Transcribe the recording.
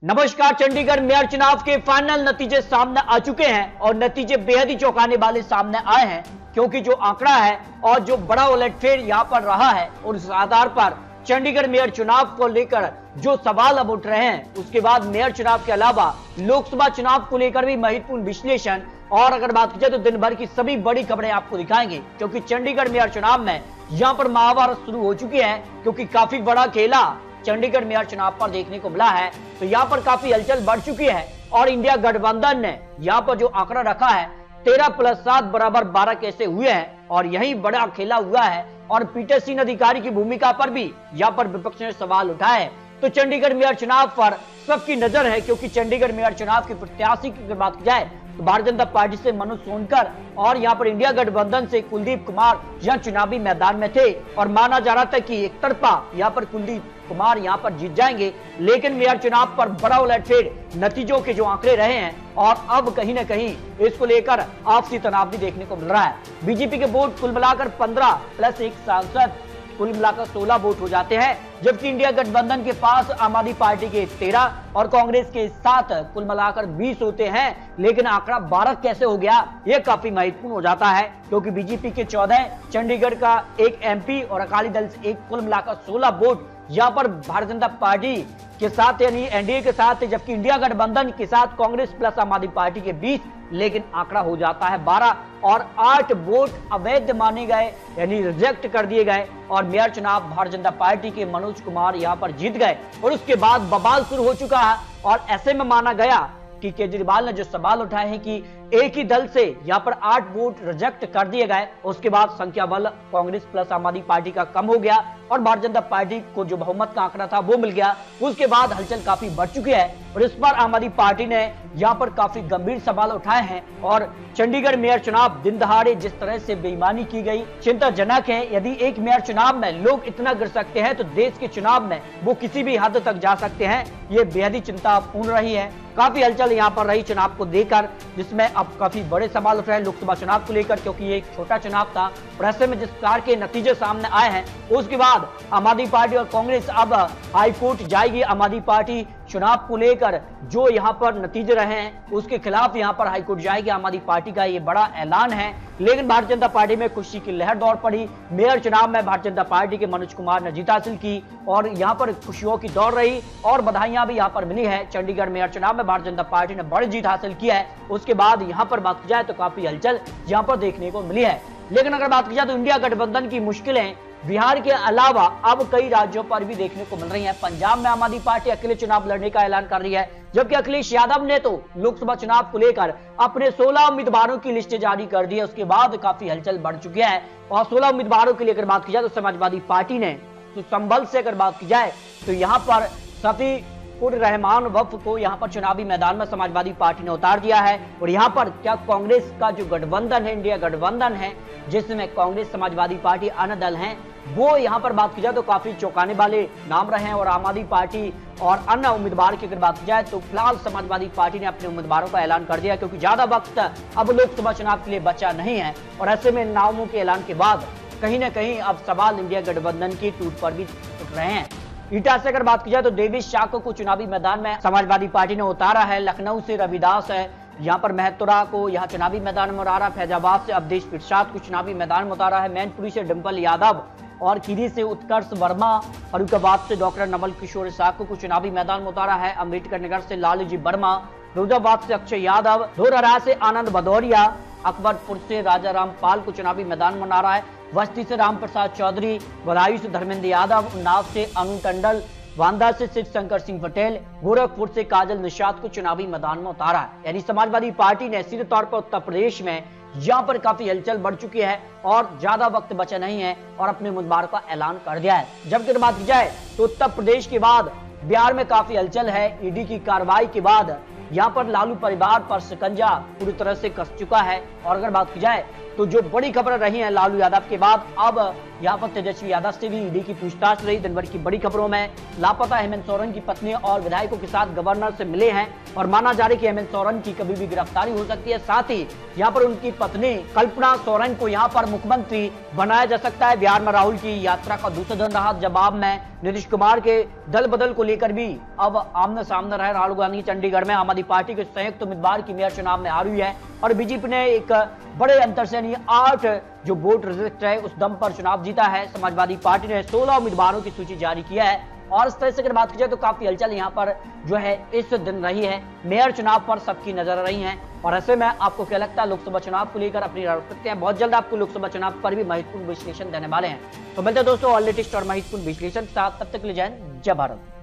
नमस्कार। चंडीगढ़ मेयर चुनाव के फाइनल नतीजे सामने आ चुके हैं और नतीजे बेहद ही चौंकाने वाले सामने आए हैं, क्योंकि जो आंकड़ा है और जो बड़ा उलटफेर यहां पर रहा है और उस आधार पर चंडीगढ़ मेयर चुनाव को लेकर जो सवाल अब उठ रहे हैं, उसके बाद मेयर चुनाव के अलावा लोकसभा चुनाव को लेकर भी महत्वपूर्ण विश्लेषण और अगर बात की जाए तो दिन भर की सभी बड़ी खबरें आपको दिखाएंगे, क्योंकि चंडीगढ़ मेयर चुनाव में यहाँ पर महाभारत शुरू हो चुकी है, क्योंकि काफी बड़ा खेला चंडीगढ़ मेयर चुनाव पर देखने को मिला है। तो यहाँ पर काफी हलचल बढ़ चुकी है और इंडिया गठबंधन ने यहाँ पर जो आंकड़ा रखा है 13+7 बराबर 12 कैसे हुए हैं और यही बड़ा खेला हुआ है और पीठासीन अधिकारी की भूमिका पर भी यहाँ पर विपक्ष ने सवाल उठाए। तो चंडीगढ़ मेयर चुनाव पर सबकी नजर है, क्योंकि चंडीगढ़ मेयर चुनाव की प्रत्याशी की बात की जाए तो भारतीय जनता पार्टी से मनोज सोनकर और यहाँ पर इंडिया गठबंधन से कुलदीप कुमार यहाँ चुनावी मैदान में थे और माना जा रहा था कि एक तरफा यहाँ पर कुलदीप कुमार यहाँ पर जीत जाएंगे, लेकिन मेयर चुनाव पर बड़ा उलटफेर नतीजों के जो आंकड़े रहे हैं और अब कहीं ना कहीं इसको लेकर आपसी तनाव भी देखने को मिल रहा है। बीजेपी के वोट कुल मिलाकर 15 प्लस एक सांसद कुल मिलाकर 16 वोट हो जाते हैं, जबकि इंडिया गठबंधन के पास आम आदमी पार्टी के 13 और कांग्रेस के 7 कुल मिलाकर 20 होते हैं। लेकिन आंकड़ा 12 कैसे हो गया, यह काफी महत्वपूर्ण हो जाता है, क्योंकि बीजेपी के 14, चंडीगढ़ का एक एमपी और अकाली दल से एक कुल मिलाकर 16 वोट यहाँ पर भारतीय जनता पार्टी के साथ यानी एनडीए के साथ, जबकि इंडिया गठबंधन के साथ कांग्रेस प्लस आम आदमी पार्टी के 20, लेकिन आंकड़ा हो जाता है 12 और 8 वोट अवैध माने गए यानी रिजेक्ट कर दिए गए और मेयर चुनाव भारतीय जनता पार्टी के मनोज कुमार यहां पर जीत गए। और उसके बाद बवाल शुरू हो चुका है और ऐसे में माना गया कि केजरीवाल ने जो सवाल उठाए हैं कि एक ही दल से यहाँ पर 8 वोट रिजेक्ट कर दिए गए, उसके बाद संख्या बल कांग्रेस प्लस आम आदमी पार्टी का कम हो गया और भारतीय जनता पार्टी को जो बहुमत का आंकड़ा था वो मिल गया। उसके बाद हलचल काफी बढ़ चुकी है और इस पर आम आदमी पार्टी ने यहाँ पर काफी गंभीर सवाल उठाए हैं और चंडीगढ़ मेयर चुनाव दिन दहाड़े जिस तरह से बेईमानी की गई चिंताजनक है। यदि एक मेयर चुनाव में लोग इतना गिर सकते हैं तो देश के चुनाव में वो किसी भी हद तक जा सकते हैं। ये बेहद ही चिंतापूर्ण रही है। काफी हलचल यहाँ पर रही चुनाव को देखकर, जिसमें अब काफी बड़े सवाल उठ रहे हैं लोकसभा चुनाव को लेकर, क्योंकि ये एक छोटा चुनाव था और ऐसे में जिस प्रकार के नतीजे सामने आए हैं उसके बाद आम आदमी पार्टी और कांग्रेस अब हाईकोर्ट जाएगी। आम आदमी पार्टी चुनाव को लेकर जो यहाँ पर नतीजे रहे हैं उसके खिलाफ यहाँ पर हाईकोर्ट जाएगी। आम आदमी पार्टी का ये बड़ा ऐलान है, लेकिन भारतीय जनता पार्टी में खुशी की लहर दौड़ पड़ी। मेयर चुनाव में भारतीय जनता पार्टी के मनोज कुमार ने जीत हासिल की और यहाँ पर खुशियों की दौड़ रही और बधाइयां भी यहाँ पर मिली है। चंडीगढ़ मेयर चुनाव में भारतीय जनता पार्टी ने बड़ी जीत हासिल की है। उसके बाद यहाँ पर बात की जाए तो काफी हलचल यहाँ पर देखने को मिली है। लेकिन अगर बात की जाए तो इंडिया गठबंधन की मुश्किलें बिहार के अलावा अब कई राज्यों पर भी देखने को मिल रही है। पंजाब में आम आदमी पार्टी अकेले चुनाव लड़ने का ऐलान कर रही है, जबकि अखिलेश यादव ने तो लोकसभा चुनाव को लेकर अपने 16 उम्मीदवारों की लिस्ट जारी कर दी है। उसके बाद काफी हलचल बढ़ चुकी है और 16 उम्मीदवारों की अगर बात की जाए तो समाजवादी पार्टी ने तो संभल से अगर बात की जाए तो यहाँ पर सफी उर रहमान वफ को यहाँ पर चुनावी मैदान में समाजवादी पार्टी ने उतार दिया है। और यहाँ पर क्या कांग्रेस का जो गठबंधन है, इंडिया गठबंधन है, जिसमें कांग्रेस समाजवादी पार्टी अन्य दल हैं, वो यहाँ पर बात की जाए तो काफी चौंकाने वाले नाम रहे हैं। और आम आदमी पार्टी और अन्य उम्मीदवार की अगर बात की जाए तो फिलहाल समाजवादी पार्टी ने अपने उम्मीदवारों का ऐलान कर दिया, क्योंकि ज्यादा वक्त अब लोकसभा चुनाव के लिए बचा नहीं है। और ऐसे में नामों के ऐलान के बाद कहीं ना कहीं अब सवाल इंडिया गठबंधन की टूट पर भी उठ रहे हैं। ईटा से अगर बात की जाए तो देवेश शाह को चुनावी मैदान में समाजवादी पार्टी ने उतारा है। लखनऊ से रविदास है, यहाँ पर महतुरा को यहाँ चुनावी मैदान में उतारा। फैजाबाद से अवधेश प्रसाद को चुनावी मैदान में उतारा है। मैनपुरी से डिम्पल यादव और खीरी से उत्कर्ष वर्मा, फरुखाबाद से डॉक्टर नवल किशोर साको को चुनावी मैदान में उतारा है। अम्बेडकर नगर से लालूजी वर्मा, फिरोजाबाद से अक्षय यादव, धोरहरा से आनंद भदौरिया, अकबरपुर से राजा राम पाल को चुनावी मैदान में उतारा है। बस्ती से राम प्रसाद चौधरी, बदायूं से धर्मेंद्र यादव, उन्नाव से अनु टंडल, वांदा से शिव शंकर सिंह पटेल, गोरखपुर से काजल निषाद को चुनावी मैदान में उतारा है। यानी समाजवादी पार्टी ने सीधे तौर पर उत्तर प्रदेश में यहाँ पर काफी हलचल बढ़ चुकी है और ज्यादा वक्त बचा नहीं है और अपने उम्मीदवार का ऐलान कर दिया है। जबकि बात की जाए तो उत्तर प्रदेश के बाद बिहार में काफी हलचल है। ईडी की कार्रवाई के बाद यहाँ पर लालू परिवार पर शिकंजा पूरी तरह से कस चुका है। और अगर बात की जाए तो जो बड़ी खबर रही है लालू यादव के बाद, अब यहाँ पर तेजस्वी यादव से भी ईडी की पूछताछ रही। दिन भर की बड़ी खबरों में लापता हेमंत सोरेन की पत्नी और विधायकों के साथ गवर्नर से मिले हैं और माना जा रहा है कि हेमंत सोरेन की कभी भी गिरफ्तारी हो सकती है। साथ ही यहाँ पर उनकी पत्नी कल्पना सोरेन को यहाँ पर मुख्यमंत्री बनाया जा सकता है। बिहार में राहुल की यात्रा का दूसरा दिन रहा। जवाब में नीतीश कुमार के दल बदल को लेकर भी अब आमने सामने रहे राहुल गांधी। चंडीगढ़ में आम आदमी पार्टी के संयुक्त उम्मीदवार की मेयर चुनाव में हारी है और बीजेपी ने एक बड़े अंतर से 8 जो वोट रजिस्टर है उस दम पर चुनाव जीता है। समाजवादी पार्टी ने 16 उम्मीदवारों की सूची जारी किया है और इस तरह से अगर बात की जाए तो काफी हलचल यहाँ पर जो है इस दिन रही है। मेयर चुनाव पर सबकी नजर रही है और ऐसे में आपको क्या लगता है लोकसभा चुनाव को लेकर अपनी राय रख सकते हैं। बहुत जल्द आपको लोकसभा चुनाव पर भी महत्वपूर्ण विश्लेषण देने वाले हैं। तो मिलते हैं दोस्तों और लेटेस्ट और महत्वपूर्ण विश्लेषण के साथ, तब तक के लिए जय हिंद, जय भारत।